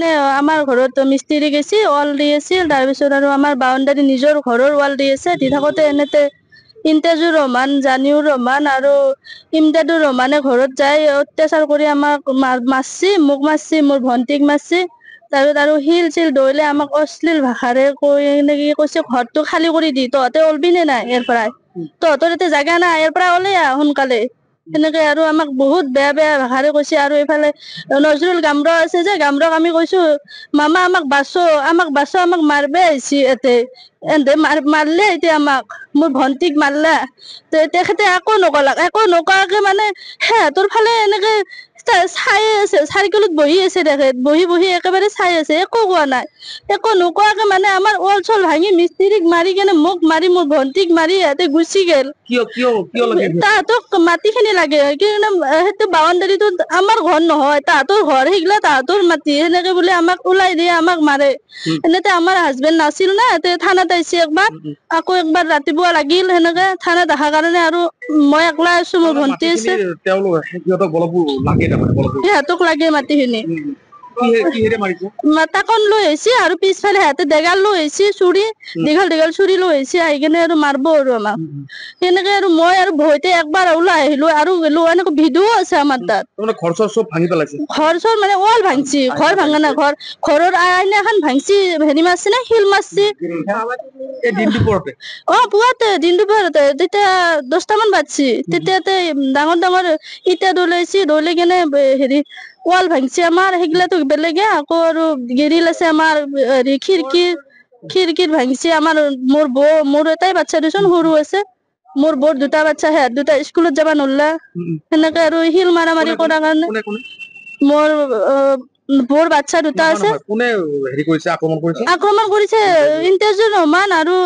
মানে আমাৰ ঘৰত মিস্ত্ৰী গেছি ৱাল দি আছিল তাৰপিছত আৰু আমাৰ বাউণ্ডাৰী নিজৰ ঘৰৰ ৱাল দি আছে দি থাকোঁতে এনেতে ইমতাজুৰ ৰহমান জানিউৰ ৰহমান আৰু ইমদাদুৰ ৰহমানে ঘৰত যাই অত্যাচাৰ কৰি আমাক মাৰছি মোক মাৰছি মোৰ ভন্টিক মাৰছি তাৰপিছত আৰু শিল চিল দৈলে আমাক অশ্লীল ভাষাৰে কৈ নেকি কৈছে ঘৰটো খালী কৰি দি তহঁতে ওলবি নে নাই ইয়াৰ পৰা তহঁতৰ এতিয়া জাগা নাই ইয়াৰ পৰা ওলাই আহ সোনকালে সেনেকে আৰু আমাক বহুত বেয়া বেয়া ভাষাৰে কৈছে আৰু এইফালে নজৰুল গামৰা আছে যে গামৰাক আমি কৈছো মামা আমাক বাচো আমাক মাৰবে আহিছি ইয়াতে এন্তে মাৰলে এতিয়া আমাক মোৰ ভন্টিক মাৰলা তেখেতে একো নকৰাকে মানে সিহঁতৰ ফালে এনেকে চাই আছে চাইকেলত বহি আছে তেখেত বহি একেবাৰে চাই আছে একো কোৱা নাই একো নোকোৱাকে মানে আমাৰ ৱাল চল ভাঙি মিস্ত্ৰীক মাৰি কেনে মোক মাৰি মোৰ ভন্টিক মাৰি ইয়াতে গুচি গেল তাহাঁতক মাটিখিনি লাগে কিন্তু সেইটো বাউণ্ডাৰীটো আমাৰ ঘৰ নহয় তাহাঁতৰ ঘৰ সেইগিলা তাহাঁতৰ মাটি সেনেকে বোলে আমাক ওলাই দিয়ে আমাক মাৰে এনেতে আমাৰ হাজবেণ্ড নাছিল না থানাত আহিছে একবাৰ আকৌ একবাৰ ৰাতিপুৱা লাগিল সেনেকে থানাত অহাৰ কাৰণে আৰু মই একলা আছো মোৰ ভন্টি আছে সিহঁতক লাগে মাটিখিনি তাকন লৈ আহিছে আৰু পিছফালে সিহঁতে ডেগাল লৈ আহিছে চুৰি দীঘল চুৰি লৈ আহিছে আহি কিনে আৰু মাৰব আৰু আমাক সেনেকে আৰু মই আৰু ভয়তে একবাৰ ওলাই আহিলো আৰু গেলো এনেকে ভিডিঅ আছে আমাৰ তাত ঘৰ চৰ মানে ৱাল ভাঙছি ঘৰ ভাঙা না ঘৰৰ আইনা এখন ভাঙছি হেৰি মাৰছি না শিল মাৰছি পুৱাতে দিন দুপৰতে তেতিয়া 10টামান বাজছি তেতিয়াতে ডাঙৰ ইটা দলাইছি দলাই কেনে হেৰি ৱাল ভাঙছি আমাৰ সেইগিলাতো বেলেগে আকৌ আৰু গেৰিল আছে আমাৰ হেৰি খিৰিকীৰ ভাঙছি আমাৰ মোৰ এটাই বাচ্চা দেচোন সৰু আছে মোৰ বৰ দুটা বাচ্চা হে দুটা স্কুলত যাবা নল্লা সেনেকে আৰু শিল মাৰি কৰাৰ কাৰণে মোৰ বৰ বাচ্চা দুটা আছে আক্ৰমণ কৰিছে ইমতাজুৰ ৰহমান আৰু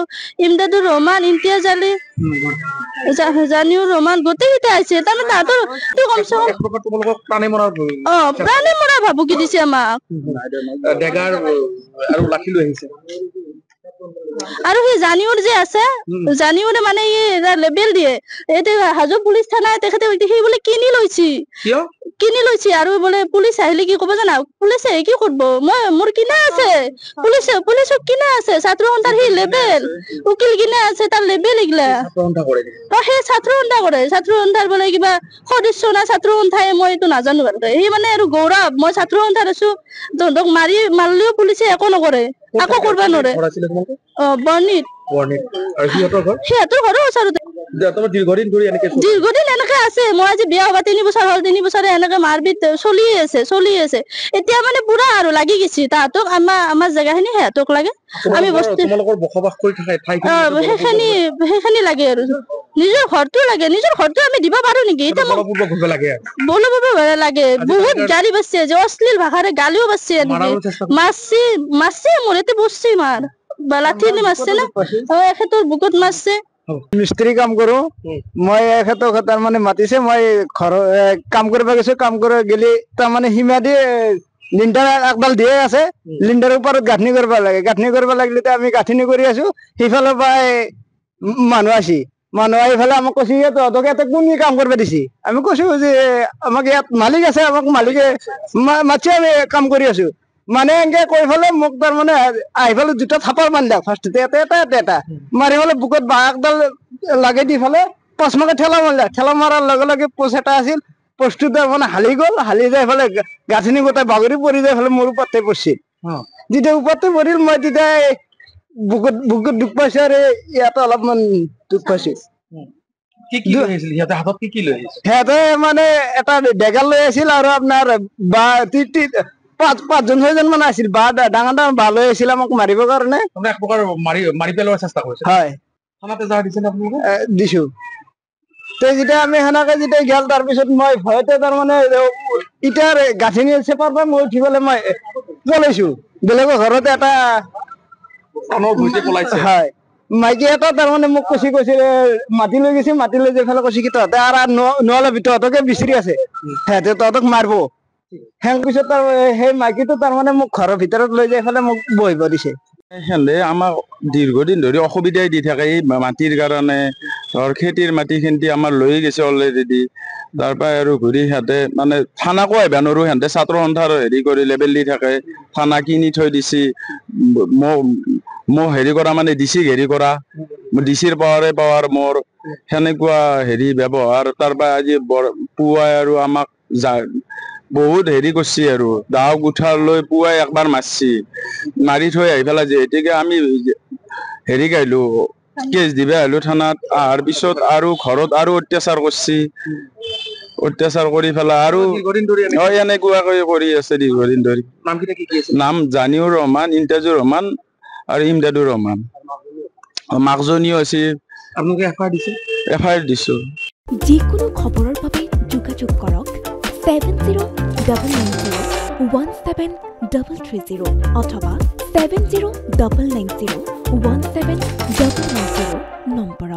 ইমদাদুৰ ৰহমান ইমতিয়াজ আলী জানিউৰ ৰহমান গোটেইকেইটা আহিছে তাৰমানে তাহাঁতৰ কমচে কম প্ৰাণে মৰা ভাবুকি দিছে আমাক আৰু সেই জানিউৰ যে আছে জানিউৰে মানে লেবেল দিয়ে এতিয়া হাজো পুলিচ থানা তেখেতে সেই বোলে কিনি লৈছি আৰু বোলে পুলিচ আহিলে কি কব জানা পুলিচে কি কৰিব মোৰ কিনা আছে পুলিচক কিনা আছে ছাত্ৰ সন্থাৰ সেই লেবেল উকিল কিনা আছে তাৰ লেবেল এইগিলা সেই ছাত্ৰ সন্থাৰ বোলে কিবা সদস্য না ছাত্ৰ সন্থাই মই এইটো নাজানো ভালকে সি মানে আৰু গৌৰৱ মই ছাত্ৰ সন্থাত আছো তহঁতক মাৰিলেও পুলিচে একো নকৰে একো কৰিব নোৱাৰে বৰ্ণিত সিহঁতৰ ঘৰৰ ওচৰতে দীৰ্ঘদিন এনেকে আছে মই আজি বিয়া হবা 3 বছৰ হল 3 বছৰে এনেকে মাৰপিট চলি আছে এতিয়া মানে পুৰা আৰু লাগি গেছি তাহাঁতক আমাৰ জেগাখিনি সিহঁতক লাগে আমি বস্তু বসবাস কৰি সেইখিনি লাগে আৰু নিজৰ ঘৰটো আমি দিব পাৰো নেকি এতিয়া বলপূৰ্বক লাগে বহুত গালি বাজছে যে অশ্লীল ভাষাৰে গালিও বাজছে এনেকে মাৰছি মোৰ এতে বসছি মাৰ লাঠি দি মাৰছে না এখেতৰ বুকুত মাৰছে মিস্ত্ৰি কাম কৰো মই এখেতক তাৰ মানে মাতিছে মই ঘৰ কাম কৰিব গৈছো কাম কৰি গেলি তাৰ মানে সীমা দি লিন্টাৰ একডাল দিয়ে আছে লিন্টাৰৰ ওপৰত গাঁথনি কৰিব লাগিলে আমি গাঁথনি কৰি আছো সিফালৰ পৰা মানুহ আহি ফালে আমাক কৈছে তহঁতক ইয়াতে কোন কাম কৰিব দিছি আমি কৈছো যে আমাক ইয়াত মালিক আছে আমাক মালিকে মাতি আমি কাম কৰি আছো মানে এনেকে কৈ ফেলে মোক তাৰ মানে আহি ফেলে দুটা থাপাৰ মাৰিলে ফাৰ্ষ্টতে এটা মাৰি ফেলে বুকুত বাঁহ একডাল লাগে দি ফেলে পচমাকে ঠেলা মাৰাৰ লগে লগে পোষ্ট এটা আছিল পোষ্টটো তাৰ মানে হালি যাই ফেলে গাঁথনি গোটাই বাগৰি পৰি যাই ফেলে মোৰ ওপৰতে পৰিছিল যেতিয়া ওপৰতে পৰিল মই তেতিয়া বুকুত দুখ পাইছো আৰু ইয়াতে অলপমান দুখ পাইছো সিহঁতে মানে এটা ডেগাল লৈ আছিল আৰু আপোনাৰ পাঁচজন ছয়জন মান আছিল ডাঙৰ বাঁহ লৈ আছিল আমাক মাৰিবৰ কাৰণে মাৰি পেলোৱাৰ চেষ্টা কৰিছে হয় দিছো যেতিয়া আমি সেনেকে যেতিয়া গেল তাৰপিছত মই ভয়তে তাৰমানে ইটাৰ গাঁথনি চেপাৰ পৰা মই উঠি পেলাই মই পলাইছো বেলেগৰ ঘৰতে এটা হয় মাইকী এটা তাৰমানে মোক কৈছে মাতি লৈ গৈছে মাতি লৈ যাই ফেলে কৈছে কি তহঁতে আৰু নোৱালাবি তহঁতকে বিচাৰি আছে সিহঁতে তহঁতক মাৰিব হেং পিছত সেই মাইকীটো তাৰমানে মোক ঘৰৰ ভিতৰত লৈ যাই ফেলে মোক বহিব দিছে আমাক দীৰ্ঘদিন ধৰি অসুবিধাই দি থাকে এই মাটিৰ কাৰণে ধৰ খেতিৰ মাটি খিনি আমাৰ লৈ গৈছে অলৰেডি তাৰপৰা আৰু ঘূৰি সিহঁতে মানে থানাকো আহিব নোৱাৰো সিহঁতে ছাত্ৰ সন্থাৰ হেৰি কৰি লেবেল দি থাকে থানা কিনি থৈ দিছি মোক হেৰি কৰা মানে ডিচিক হেৰি কৰা ডিচিৰ পাৱাৰ মোৰ সেনেকুৱা হেৰি ব্যৱহাৰ তাৰপৰা আজি পুৱাই আৰু আমাক বহুত হেৰি কৰিছে আৰু দাওক উঠাৰ লৈ পুৱাই একবাৰ মাৰছি মাৰি থৈ আহি পেলাই যিহেতুকে আমি হেৰি গাইলো কেছ দিবা আহিলো থানাত অহাৰ পিছত আৰু ঘৰত আৰু অত্যাচাৰ কৰিছে অত্যাচাৰ কৰি পেলাই আৰু এনেকুৱাকৈ কৰি আছে দীৰ্ঘদিন ধৰি নাম জানিউৰ ৰহমান ইমতাজুৰ ৰহমান আৰু ইমদাদুৰ ৰহমান মাকজনীও আছে আপোনালোকে এফআইআৰ দিছো যিকোনো খবৰৰ বাবে যোগাযোগ কৰক 7099017330 অথবা 7099017990 নম্বৰ